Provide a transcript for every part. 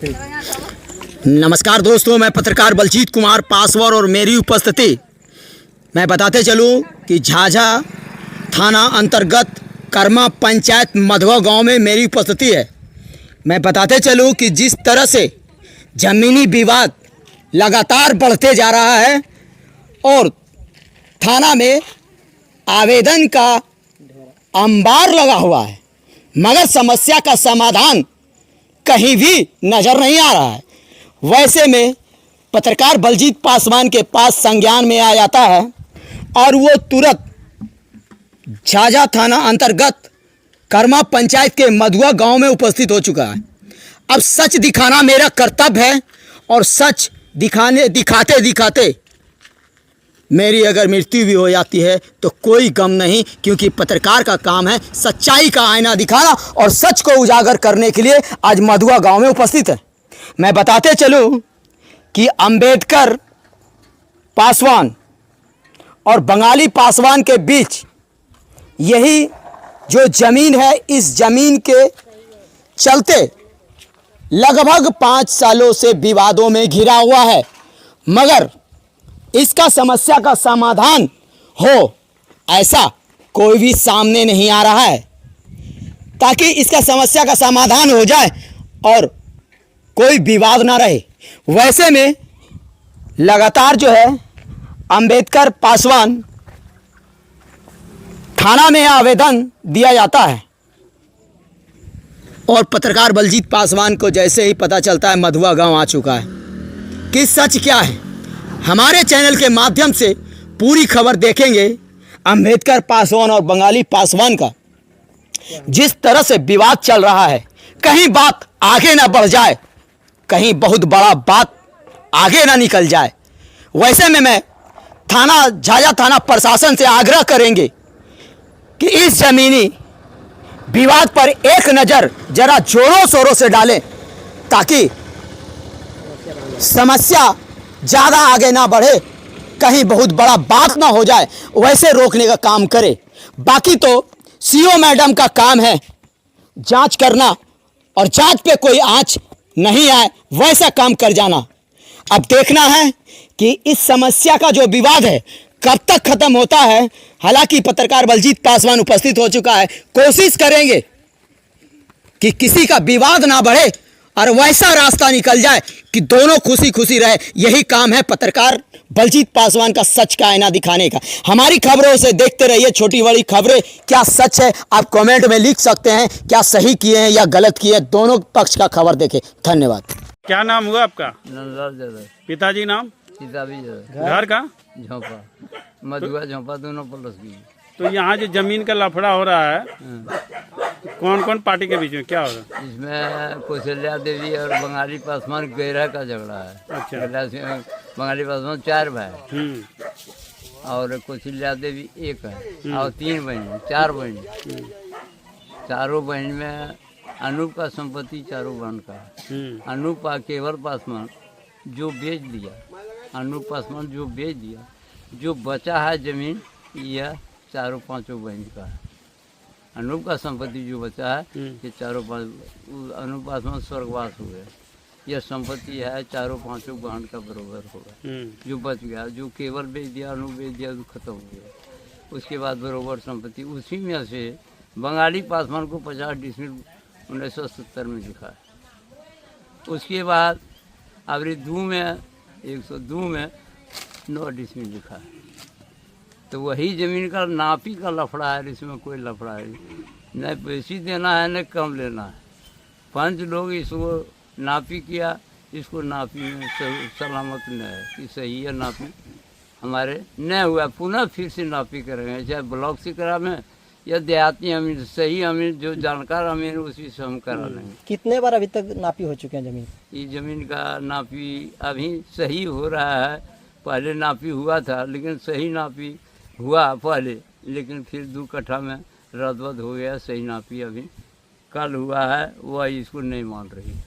नमस्कार दोस्तों, मैं पत्रकार बलजीत कुमार पासवान और मेरी उपस्थिति मैं बताते चलूं कि झाझा थाना अंतर्गत कर्मा पंचायत मधवा गांव में मेरी उपस्थिति है। मैं बताते चलूं कि जिस तरह से ज़मीनी विवाद लगातार बढ़ते जा रहा है और थाना में आवेदन का अंबार लगा हुआ है, मगर समस्या का समाधान कहीं भी नज़र नहीं आ रहा है। वैसे में पत्रकार बलजीत पासवान के पास संज्ञान में आ जाता है और वो तुरंत झाझा थाना अंतर्गत कर्मा पंचायत के मधुआ गांव में उपस्थित हो चुका है। अब सच दिखाना मेरा कर्तव्य है और सच दिखाते दिखाते मेरी अगर मृत्यु भी हो जाती है तो कोई गम नहीं, क्योंकि पत्रकार का काम है सच्चाई का आईना दिखाना और सच को उजागर करने के लिए आज मधुआ गांव में उपस्थित है। मैं बताते चलूं कि अंबेडकर पासवान और बंगाली पासवान के बीच यही जो ज़मीन है, इस ज़मीन के चलते लगभग 5 सालों से विवादों में घिरा हुआ है, मगर इसका समस्या का समाधान हो ऐसा कोई भी सामने नहीं आ रहा है। ताकि इसका समस्या का समाधान हो जाए और कोई विवाद ना रहे। वैसे में लगातार जो है अंबेडकर पासवान थाना में आवेदन दिया जाता है और पत्रकार बलजीत पासवान को जैसे ही पता चलता है मधुआ गांव आ चुका है कि सच क्या है। हमारे चैनल के माध्यम से पूरी खबर देखेंगे अंबेडकर पासवान और बंगाली पासवान का जिस तरह से विवाद चल रहा है, कहीं बात आगे ना बढ़ जाए, कहीं बहुत बड़ा बात आगे ना निकल जाए। वैसे में मैं झाझा थाना प्रशासन से आग्रह करेंगे कि इस ज़मीनी विवाद पर एक नज़र जरा जोरों शोरों से डालें ताकि समस्या ज़्यादा आगे ना बढ़े, कहीं बहुत बड़ा बात ना हो जाए, वैसे रोकने का काम करे। बाकी तो सीओ मैडम का काम है जांच करना और जांच पे कोई आंच नहीं आए वैसा काम कर जाना। अब देखना है कि इस समस्या का जो विवाद है कब तक खत्म होता है। हालांकि पत्रकार बलजीत पासवान उपस्थित हो चुका है, कोशिश करेंगे कि किसी का विवाद ना बढ़े और वैसा रास्ता निकल जाए कि दोनों खुशी खुशी रहे। यही काम है पत्रकार बलजीत पासवान का सच का आईना दिखाने का। हमारी खबरों से देखते रहिए छोटी बड़ी खबरें। क्या सच है आप कमेंट में लिख सकते हैं, क्या सही किए हैं या गलत किए हैं, दोनों पक्ष का खबर देखें। धन्यवाद। क्या नाम हुआ आपका? नंदलाल यादव। पिताजी नाम? सीताबी यादव। घर का? झोंपा, मधुआ झोंपा दोनों प्लस भी। तो यहाँ जो जमीन का लफड़ा हो रहा है, कौन कौन पार्टी के बीच में क्या हो रहा है? इसमें कौशल्या देवी और बंगाली पासवान गैरा का झगड़ा है। अच्छा। बंगाली पासवान 4 भाई और कौशल्या देवी 1 है और 3 बहन, 4 बहन। चारों बहन में अनूप का संपत्ति चारों बहन का है। अनूप केवल पासवान जो बेच दिया, अनूप पासवान जो बेच दिया, जो बचा है जमीन यह चारों पांचों बहन का है। अनूप का संपत्ति जो बचा है ये चारों पांच, अनूप पासवान स्वर्गवास हुए, यह संपत्ति है चारों पांचों बहन का बराबर होगा। जो बच गया, जो केवल बेच दिया, अनूप बेच दिया, तो खत्म हो गया। उसके बाद बराबर संपत्ति उसी में से बंगाली पासवान को 50 डिसमिल 1970 में लिखा है। उसके बाद अबरी 102 में 9 डिसमिल लिखा है। तो वही ज़मीन का नापी का लफड़ा है, इसमें कोई लफड़ा है न बेसी देना है न कम लेना है। 5 लोग इसको नापी किया, इसको नापी में सलामत न है कि सही है नापी हमारे न हुआ। पुनः फिर से नापी करेंगे, चाहे ब्लॉक से करावें या देहाती अमीन, सही अमीन जो जानकार अमीन उसी से हम करा लेंगे। कितने बार अभी तक नापी हो चुके हैं ज़मीन? ये ज़मीन का नापी अभी सही हो रहा है। पहले नापी हुआ था लेकिन सही नापी हुआ पहले, लेकिन फिर 2 कट्ठा में रद्द हो गया। सही नापी अभी कल हुआ है, वह इसको नहीं मान रही है।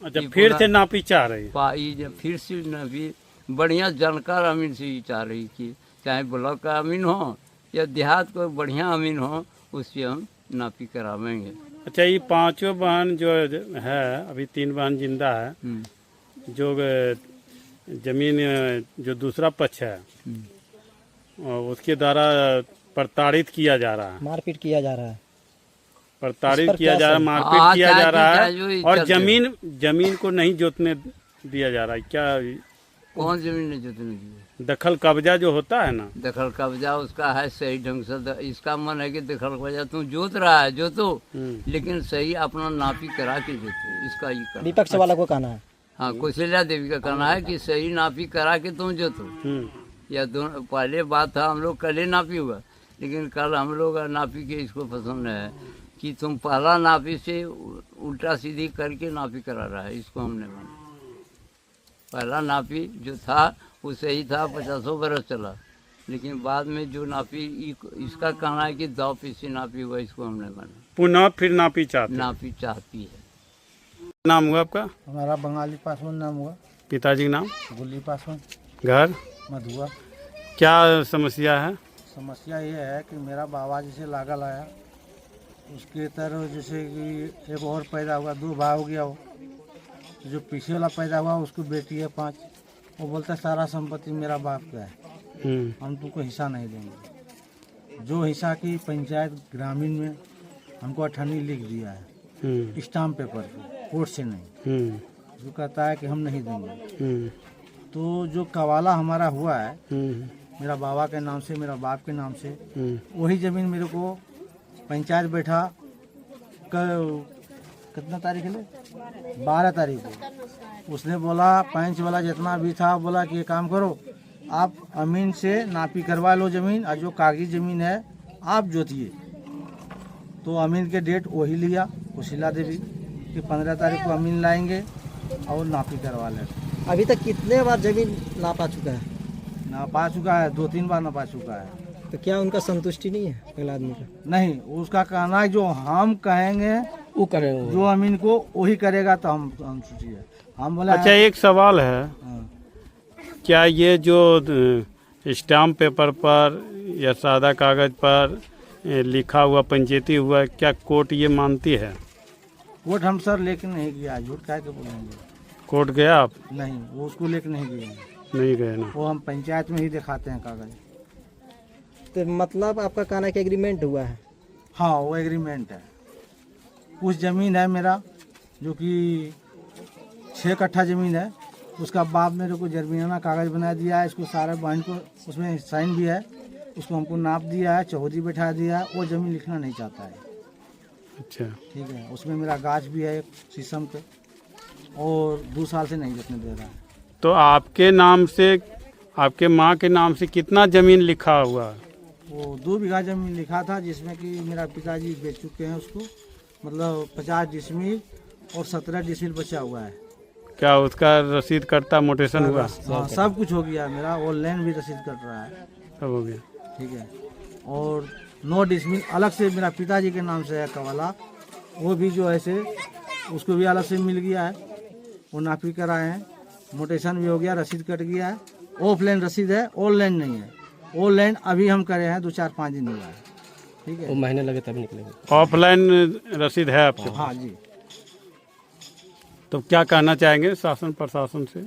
अच्छा, फिर से नापी चाह रही है? फिर से नापी बढ़िया जानकार अमीन से ही चाह रही कि चाहे ब्लॉक का अमीन हो या देहात को बढ़िया अमीन हो, उससे हम नापी करावेंगे। अच्छा, ये पांचों बहन जो है, अभी 3 बहन जिंदा है, जो जमीन जो दूसरा पक्ष है और उसके द्वारा प्रताड़ित किया जा रहा है, मारपीट किया जा रहा है। प्रताड़ित पर किया क्या जा रहा है, सर? मारपीट किया जा रहा जो है ही और चलते जमीन को नहीं जोतने दिया जा रहा है। क्या कौन जमीन नहीं जोतने की? दखल कब्जा जो होता है ना, दखल कब्जा उसका है सही ढंग से। इसका मन है कि दखल कब्जा तुम जोत रहा है जोतो, लेकिन सही अपना नापी करा के जोतो। इसका ये कहना। विपक्ष वाला को कहना है। हाँ, कौशल्या देवी का कहना है कि सही नापी करा के तुम जोतो। या दोनों पहले बात था, हम लोग कल ही नापी हुआ, लेकिन कल हम लोग नापी के इसको पसंद है कि तुम पहला नापी से उल्टा सीधी करके नापी करा रहा है। इसको हमने माना। पहला नापी जो था वो सही था, 50 बरस चला, लेकिन बाद में जो नापी इसका कहना है कि 2 पीसी नापी हुआ, इसको हमने माना। पुनः फिर नापी चाहती है। नाम हुआ आपका? हमारा बंगाली पासवान नाम हुआ। पिताजी का नाम? गुल्ली पासवान। घर? मधुआ। क्या समस्या है? समस्या ये है कि मेरा बाबा जैसे लागल आया, उसके तरह जैसे कि एक और पैदा हुआ, 2 भाई हो गया। वो जो पीछे वाला पैदा हुआ उसको बेटी है 5। वो बोलता है सारा संपत्ति मेरा बाप का है, हम तुमको हिस्सा नहीं देंगे। जो हिस्सा की पंचायत ग्रामीण में हमको 18 लिख दिया है, स्टाम्प पेपर पे, कोर्ट से नहीं। जो कहता है कि हम नहीं देंगे। तो जो कवाला हमारा हुआ है मेरा बाबा के नाम से, मेरा बाप के नाम से, वही जमीन मेरे को पंचायत बैठा कितना तारीख है? 12 तारीख को। उसने बोला पंच वाला जितना भी था, बोला कि ये काम करो, आप अमीन से नापी करवा लो जमीन, और जो कागजी जमीन है आप जोतिए। तो अमीन के डेट वही लिया कौशल्या देवी कि 15 तारीख को अमीन लाएंगे और नापी करवा लेंगे। अभी तक कितने बार जमीन नापा चुका है? नापा चुका है, 2-3 बार नापा चुका है। तो क्या उनका संतुष्टि नहीं है अगला आदमी का? नहीं, उसका कहना है जो हम कहेंगे वो करेंगे, जो अमीन को वही करेगा। तो हम सोचिए, हम बोला। अच्छा, एक सवाल है, क्या ये जो स्टाम्प पेपर पर या सादा कागज पर लिखा हुआ पंचायती हुआ, क्या कोर्ट ये मानती है? कोर्ट हम सर लेके नहीं गया, झूठ कह के बोलेंगे। कोर्ट गया आप? नहीं, वो उसको लेके नहीं गए। नहीं गए ना? वो हम पंचायत में ही दिखाते हैं कागज। तो मतलब आपका कहना है कि एग्रीमेंट हुआ है? हाँ, वो एग्रीमेंट है। कुछ ज़मीन है मेरा जो कि 6 कट्ठा ज़मीन है, उसका बाप मेरे को जर्मीना कागज़ बना दिया है। इसको सारे बहन को उसमें साइन भी है, उसको हमको नाप दिया है, चौहदी बैठा दिया है। वो ज़मीन लिखना नहीं चाहता है। अच्छा, ठीक है। उसमें मेरा गाछ भी है एक शीशम पे, और 2 साल से नहीं लिखने दे रहा है। तो आपके नाम से, आपके माँ के नाम से कितना जमीन लिखा हुआ है? वो 2 बीघा जमीन लिखा था, जिसमें कि मेरा पिताजी बेच चुके हैं उसको। मतलब 50 डिसमिल और 17 डिसमिल बचा हुआ है। क्या उसका रसीद करता मोटेशन हुआ? हाँ, सब कुछ हो गया मेरा। ऑनलाइन भी रसीद कट रहा है, सब हो गया। ठीक है। और 9 डिसमिल अलग से मेरा पिताजी के नाम से है कवाला, वो भी जो है से उसको भी अलग से मिल गया है। वो नापी कराए हैं, मोटेशन भी हो गया, रसीद कट गया है। ऑफलाइन रसीद है, ऑनलाइन नहीं है। ऑनलाइन अभी हम करे हैं, 2-4-5 दिन हुआ है। ठीक है, वो महीने लगे तब निकलेंगे। ऑफलाइन रसीद है आपके? हाँ जी। तो क्या कहना चाहेंगे शासन प्रशासन से?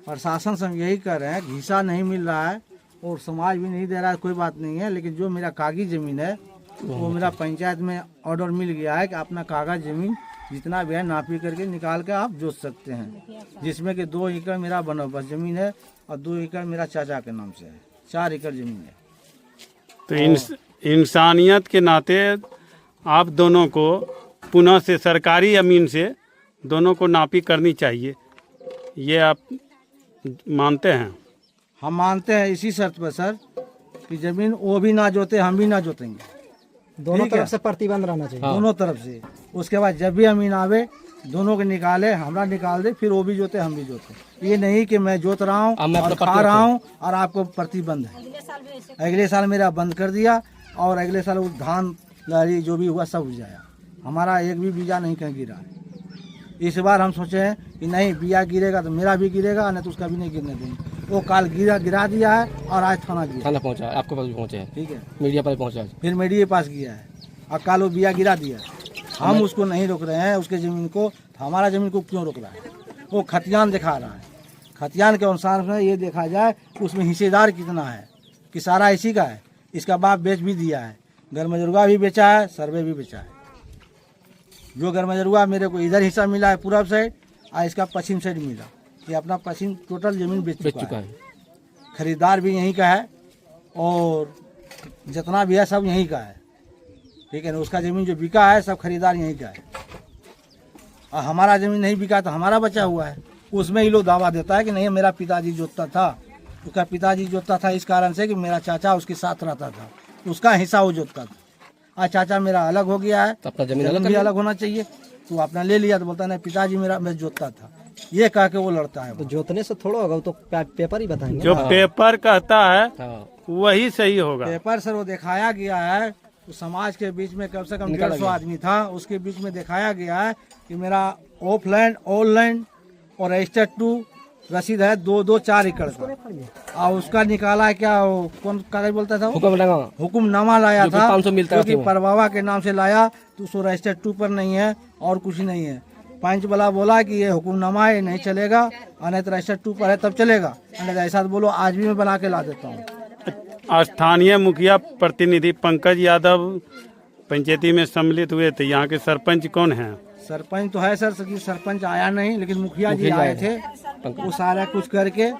प्रशासन से हम यही कर रहे हैं, हिस्सा नहीं मिल रहा है और समाज भी नहीं दे रहा है, कोई बात नहीं है। लेकिन जो मेरा कागजी ज़मीन है वो मेरा पंचायत में ऑर्डर मिल गया है कि अपना कागज ज़मीन जितना भी है नापी करके निकाल के आप जोत सकते हैं। जिसमें कि 2 एकड़ मेरा बंदोबस्त ज़मीन है और 2 एकड़ मेरा चाचा के नाम से है, 4 एकड़ ज़मीन है। तो इंसानियत के नाते आप दोनों को पुनः से सरकारी अमीन से दोनों को नापी करनी चाहिए, ये आप मानते हैं? हम मानते हैं इसी शर्त पर सर कि ज़मीन वो भी ना जोते, हम भी ना जोतेंगे। दोनों ठीक है। तरफ से प्रतिबंध रहना चाहिए। दोनों तरफ से। उसके बाद जब भी अमीन आवे, दोनों के निकाले, हमरा निकाल दे, फिर वो भी जोते हम भी जोते। ये नहीं कि मैं जोत रहा हूँ और खा रहा हूँ और आपको प्रतिबंध है। अगले साल मेरा बंद कर दिया और अगले साल वो धान लहरी जो भी हुआ सब हो जाया। हमारा एक भी बीजा नहीं कहीं गिरा। इस बार हम सोचे हैं कि नहीं, बिया गिरेगा तो मेरा भी गिरेगा, नहीं तो उसका भी नहीं गिरने देंगे। वो काल गिरा दिया है और आज थाना पहुंचा है, आपके पास भी पहुंचे हैं, ठीक है, मीडिया पर पहुंचा है, फिर मीडिया के पास गया है और काल वो बिया गिरा दिया। हम उसको नहीं रोक रहे हैं उसके ज़मीन को, तो हमारा ज़मीन को क्यों रोक रहा है? वो खतियान दिखा रहा है। खतियान के अनुसार में ये देखा जाए कि उसमें हिस्सेदार कितना है, कि सारा इसी का है। इसका बाप बेच भी दिया है, गरमजरुआ भी बेचा है, सर्वे भी बेचा है। जो गरमजरुआ मेरे को इधर हिस्सा मिला है पूरब साइड और इसका पश्चिम साइड मिला, ये अपना पश्चिम टोटल ज़मीन बेच चुका है। खरीदार भी यहीं का है और जितना भी है सब यहीं का है, ठीक है ना। उसका ज़मीन जो बिका है सब खरीदार यहीं का है और हमारा ज़मीन नहीं बिका तो हमारा बचा हुआ है। उसमें ही लोग दावा देता है कि नहीं मेरा पिताजी जोतता था, उसका पिताजी जोतता था इस कारण से कि मेरा चाचा उसके साथ रहता था, उसका हिस्सा वो जोतता था। आज चाचा मेरा अलग हो गया है तो अपना ज़मीन भी अलग होना चाहिए, तो अपना ले लिया तो बोलता नहीं पिताजी मेरा मैं जोतता था, ये कह के वो लड़ता है। तो जोतने से थोड़ा होगा, वो तो पेपर ही बताएंगे। जो पेपर कहता है वही सही होगा। पेपर सर वो दिखाया गया है, तो समाज के बीच में कम से कम 150 आदमी था, उसके बीच में दिखाया गया है कि मेरा ऑफलैंड ऑनलैंड और रजिस्टर्ड टू रसीद है 2-4 एकड़ का। और उसका निकाला है क्या, कौन कागज बोलता था, हुक्मनामा लाया था, क्योंकि परवावा के नाम से लाया तो उसको रजिस्टर्ड टू पर नहीं है और कुछ नहीं है। पंच वाला बोला कि ये हुक्मनामा है नहीं चलेगा, और नहीं तो रजिस्टर्ड टू पर है तब चलेगा, नहीं तो ऐसा बोलो आज भी मैं बना के ला देता हूँ। स्थानीय मुखिया प्रतिनिधि पंकज यादव पंचायती में सम्मिलित हुए थे, यहाँ के सरपंच कौन हैं? सरपंच तो है सर, सरपंच आया नहीं, लेकिन मुखिया जी आए थे, वो सारा कुछ करके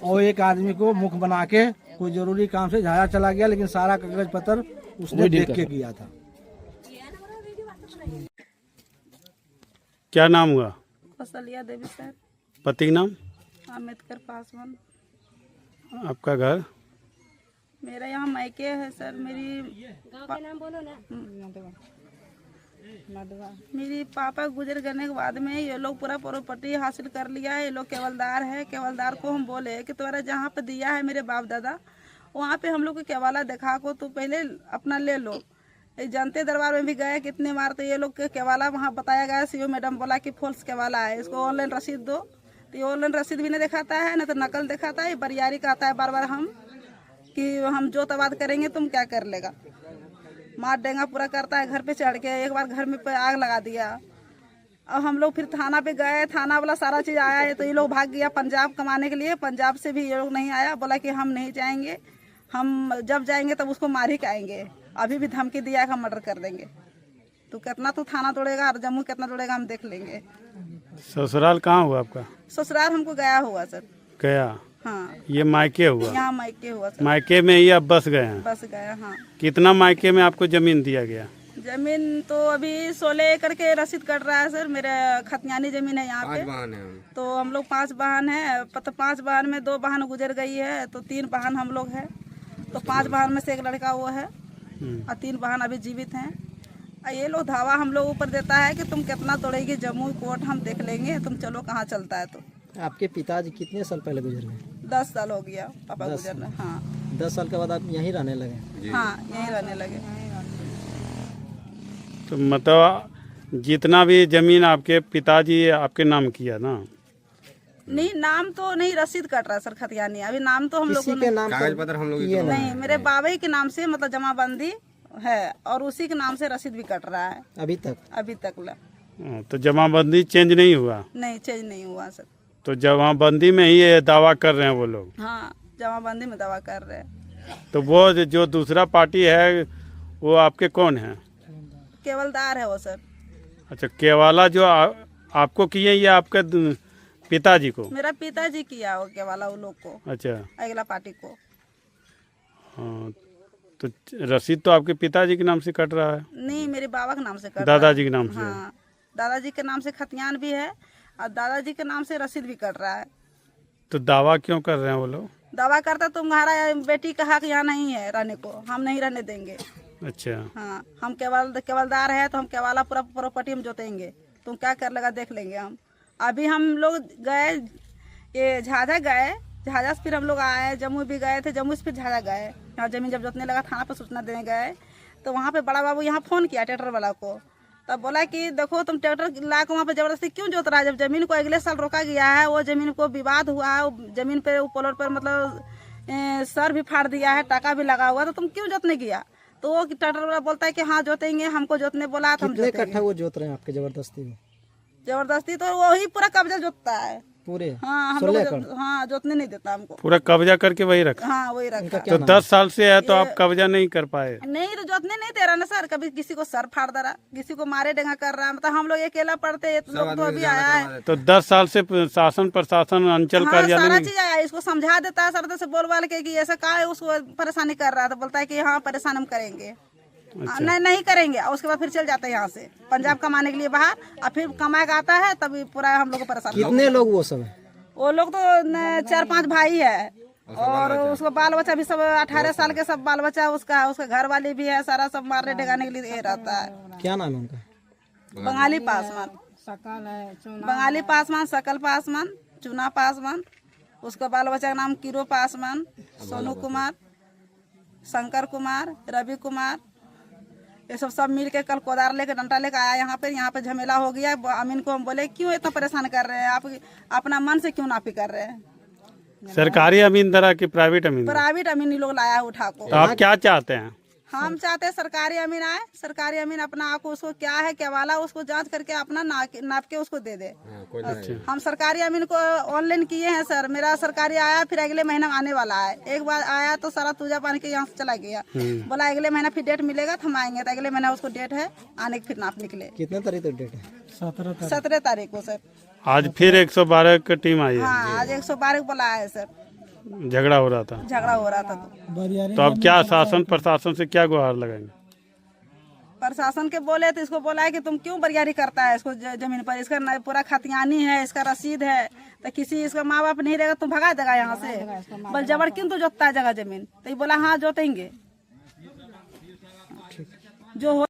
और एक आदमी को मुख बना के कोई जरूरी काम से झाया चला गया, लेकिन सारा कागज पत्र उसने देख के किया था। क्या नाम हुआ? कौशल्या देवी सर। पति नाम? अम्बेडकर पासवान। आपका घर? मेरा यहाँ मायके है सर। नाम बोलो ना। मेरी पापा गुजर करने के बाद में ये लोग पूरा प्रॉपर्टी हासिल कर लिया है। ये लोग केवलदार है। केवलदार को हम बोले कि तुम्हारा जहाँ पे दिया है मेरे बाप दादा, वहाँ पे हम लोग को केवाला दिखा को तो पहले अपना ले लो। जनते दरबार में भी गए, कितने बार तो ये लोग के केवाला वहाँ बताया गया, सीओ मैडम बोला कि फॉल्स केवाला है, इसको ऑनलाइन रसीद दो। तो ये ऑनलाइन रसीद भी नहीं दिखाता है, न तो नकल दिखाता है। बरियारी कहता है बार बार हम कि हम जो तबाद करेंगे तुम क्या कर लेगा, मार देंगा पूरा करता है। घर पे चढ़ के एक बार घर में पे आग लगा दिया। अब हम लोग फिर थाना पे गए, थाना वाला सारा चीज़ आया है तो ये लोग भाग गया पंजाब कमाने के लिए। पंजाब से भी ये लोग नहीं आया, बोला कि हम नहीं जाएंगे, हम जब जाएंगे तब उसको मार ही के आएंगे। अभी भी धमकी दिया है कि हम मर्डर कर देंगे। तो कितना तो थाना तोड़ेगा और जम्मू कितना तोड़ेगा हम देख लेंगे। ससुराल कहाँ हुआ आपका? ससुराल हमको गया हुआ सर। गया? हाँ। ये मायके हुआ? यहाँ मायके हुआ सर। मायके में ही अब बस गए हैं? बस गया। हाँ। कितना मायके में आपको जमीन दिया गया? जमीन तो अभी 16 एकड़ के रसीद कट रहा है सर। मेरे खतियानी जमीन है यहाँ पे। 5 वाहन है तो हम लोग 5 वाहन है। 5 वाहन में 2 वाहन गुजर गई है तो 3 वाहन हम लोग है। तो 5 वाहन में से एक लड़का वो है और 3 वाहन अभी जीवित हैं। ये लोग धावा हम लोग ऊपर देता है कि तुम कितना तोड़ेगी, जम्मू कोर्ट हम देख लेंगे, तुम चलो कहाँ चलता है। तो आपके पिताजी कितने साल पहले गुजर गए? 10 साल हो गया पापा गुजरना। हाँ। 10 साल के बाद आप यहीं रहने लगे? हाँ, यहीं रहने लगे। तो मतलब जितना भी जमीन आपके पिताजी आपके नाम किया ना? नहीं, नाम तो नहीं, रसीद कट रहा है सर खतियानी। अभी नाम तो हम लोग के नाम कागज पत्र हम लोग नहीं, मेरे बाबा के नाम से मतलब जमाबंदी है और उसी के नाम से रसीद भी कट रहा है अभी तक ला। तो जमाबंदी चेंज नहीं हुआ? नहीं, चेंज नहीं हुआ सर। तो जमाबंदी में ही ये दावा कर रहे हैं वो लोग? हाँ, जमाबंदी में दावा कर रहे हैं। तो वो जो दूसरा पार्टी है वो आपके कौन है? केवलदार है वो सर। अच्छा, केवाला जो आपको किए या आपके पिताजी को? मेरा पिताजी किया वो केवाला वो लोग को। अच्छा, अगला पार्टी को। हाँ, तो रसीद तो आपके पिताजी के नाम से कट रहा है? नहीं, मेरे बाबा के नाम से कट दादाजी के नाम से? हाँ, दादाजी के नाम से खतियान भी है और दादाजी के नाम से रसीद भी कट रहा है। तो दावा क्यों कर रहे हैं वो लोग? दावा करता तुम्हारा बेटी का हक यहाँ नहीं है रहने को, हम नहीं रहने देंगे। अच्छा। हाँ, हम केवलदार है तो हम केवाला पूरा प्रॉपर्टी हम जोतेंगे, तुम क्या कर लेगा देख लेंगे हम। अभी हम लोग गए ये झाझा गए, झाझा से फिर हम लोग आए, जम्मू भी गए थे, जम्मू से फिर झाझा गए। यहाँ जमीन जब जोतने लगा थाना पर सूचना देने गए तो वहाँ पे बड़ा बाबू यहाँ फ़ोन किया ट्रैक्टर वाला को, तब बोला कि देखो तुम ट्रैक्टर ला के वहाँ पे ज़बरदस्ती क्यों जोत रहा है, जब ज़मीन को अगले साल रोका गया है, वो ज़मीन को विवाद हुआ है, ज़मीन पे प्लॉट पर मतलब सर भी फाड़ दिया है, टाका भी लगा हुआ, तो तुम क्यों जोतने गया। तो तो वो ट्रैक्टर वाला बोलता है कि हाँ जोतेंगे, हमको जोतने बोला तो हम कितने जोतेंगे। कट्ठा वो जोत रहे हैं आपके जबरदस्ती में? जबरदस्ती तो वही पूरा कब्जा जोतता है। पूरे हाँ हम 16 लोग एकड़? हाँ जोतने नहीं देता हमको। पूरा कब्जा करके वही रखा। हाँ वही रखा। तो 10 साल से है तो आप कब्जा नहीं कर पाए। नहीं तो जोतने नहीं दे रहा ना सर, कभी किसी को सर फाड़ दे रहा, किसी को मारे डेंगा कर रहा है। मतलब हम लोग अकेला पढ़ते हैं, लोग तो अभी आया है। तो 10 साल से शासन प्रशासन अंचल हाँ कार्यालय सारा में चीज आया है, इसको समझा देता है सर से बोल वाल के कि ऐसा का है, उसको परेशानी कर रहा है तो बोलता है कि हाँ परेशान हम करेंगे। नहीं नहीं करेंगे, और उसके बाद फिर चल जाता है यहाँ से पंजाब कमाने के लिए बाहर, और फिर कमा के आता है तभी पूरा हम लोग को परेशान। कितने लोग वो सब है? वो लोग तो 4-5 भाई है, और उसको बाल बच्चा भी सब 18 साल के सब बाल बच्चा उसका घर वाली भी है, सारा सब मारने डेगाने के लिए ये रहता है। क्या नाम है उनका? बंगाली पासवान, बंगाली पासवान, सकल पासवान, चुना पासवान, उसका बाल बच्चा का नाम किरो पासवान, सोनू कुमार, शंकर कुमार, रवि कुमार, ये सब मिल के कल कोदार लेके डंडा लेके आया यहाँ पे झमेला हो गया। अमीन को हम बोले क्यों इतना परेशान कर रहे हैं आप, अपना मन से क्यों नापी कर रहे हैं। सरकारी अमीन दरा की प्राइवेट अमीन? प्राइवेट अमीन लोग लाया उठा को। तो आप क्या चाहते हैं? हम चाहते हैं सरकारी अमीन आए, सरकारी अमीन अपना आपको उसको क्या है क्या वाला उसको जांच करके अपना नाप के उसको दे दे। हम सरकारी अमीन को ऑनलाइन किए हैं सर, मेरा सरकारी आया, फिर अगले महीना आने वाला है। एक बार आया तो सारा तुझा पानी के यहाँ से चला गया, बोला अगले महीना फिर डेट मिलेगा तो हम आएंगे, तो अगले महीना उसको डेट है आने की, फिर नाप निकले। कितने तारीख तक डेट है? 17 तारीख को सर। आज फिर 112 की टीम आई है। हाँ आज 112 बुलाया है सर, झगड़ा हो रहा था। झगड़ा हो रहा था। तो अब क्या शासन प्रशासन से क्या गुहार लगाएंगे? प्रशासन के बोले तो इसको बोला है कि तुम क्यों बरियारी करता है इसको जमीन पर, इसका पूरा खतियानी है, इसका रसीद है, तो किसी इसका माँ बाप नहीं रहेगा तुम भगा देगा यहाँ से, बल जबर क्यों तो जोतता है जगह जमीन। तो ये बोला हाँ जोतेंगे जो हो